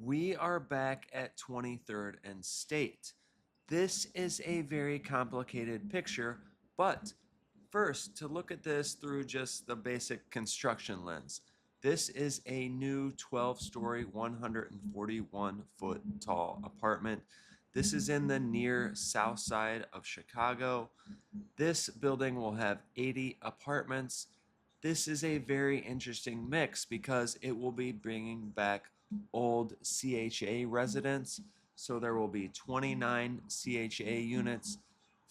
We are back at 23rd and State. This is a very complicated picture, but first, to look at this through just the basic construction lens, this is a new 12-story, 141-foot tall apartment. This is in the near south side of Chicago. This building will have 80 apartments. This is a very interesting mix because it will be bringing back old CHA residents. So there will be 29 CHA units,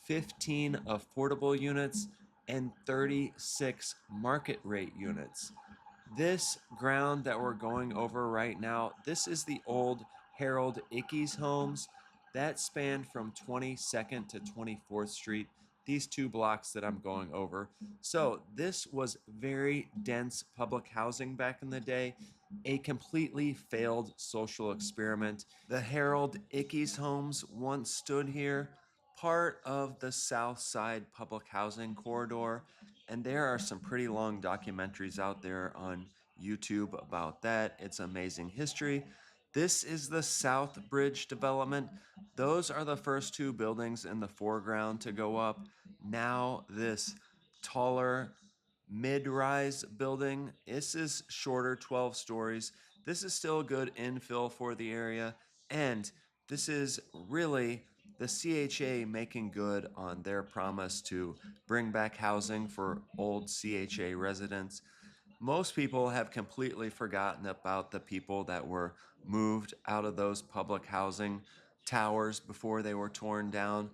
15 affordable units, and 36 market rate units. This ground that we're going over right now, this is the old Harold Ickes Homes. That spanned from 22nd to 24th Street, these two blocks that I'm going over. So this was very dense public housing back in the day, a completely failed social experiment. The Harold Ickes Homes once stood here, part of the South Side public housing corridor, and there are some pretty long documentaries out there on YouTube about that. It's amazing history. This is the Southbridge development. Those are the first two buildings in the foreground to go up. Now this taller mid-rise building. This is shorter, 12 stories. This is still good infill for the area, and this is really the CHA making good on their promise to bring back housing for old CHA residents. Most people have completely forgotten about the people that were moved out of those public housing towers before they were torn down,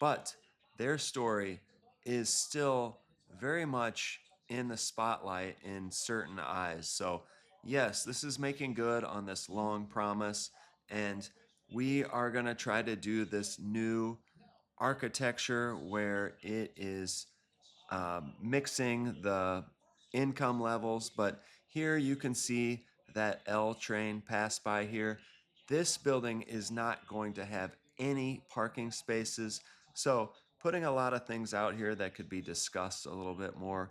but their story is still very much in the spotlight in certain eyes. So, yes, this is making good on this long promise, and we are going to try to do this new architecture where it is mixing the income levels, but here you can see that L train pass by here. This building is not going to have any parking spaces, so putting a lot of things out here that could be discussed a little bit more.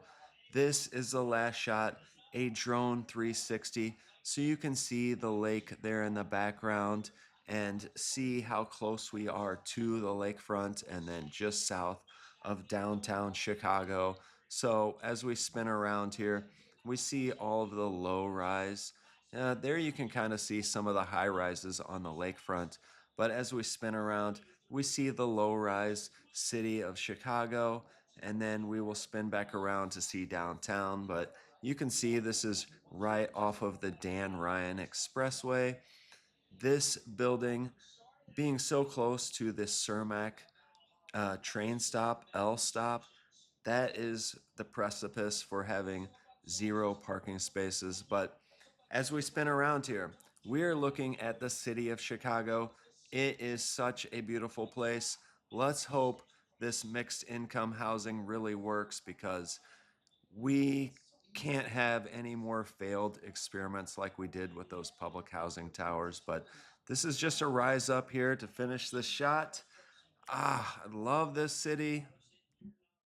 This is the last shot, a drone 360, so you can see the lake there in the background and see how close we are to the lakefront and then just south of downtown Chicago. So as we spin around here, we see all of the low rise. There you can kind of see some of the high rises on the lakefront. But as we spin around, we see the low rise city of Chicago, and then we will spin back around to see downtown. But you can see this is right off of the Dan Ryan Expressway. This building being so close to this Cermak train stop, L stop, that is the precipice for having zero parking spaces. But as we spin around here, we're looking at the city of Chicago. It is such a beautiful place. Let's hope this mixed income housing really works because we can't have any more failed experiments like we did with those public housing towers. But this is just a rise up here to finish this shot. I love this city.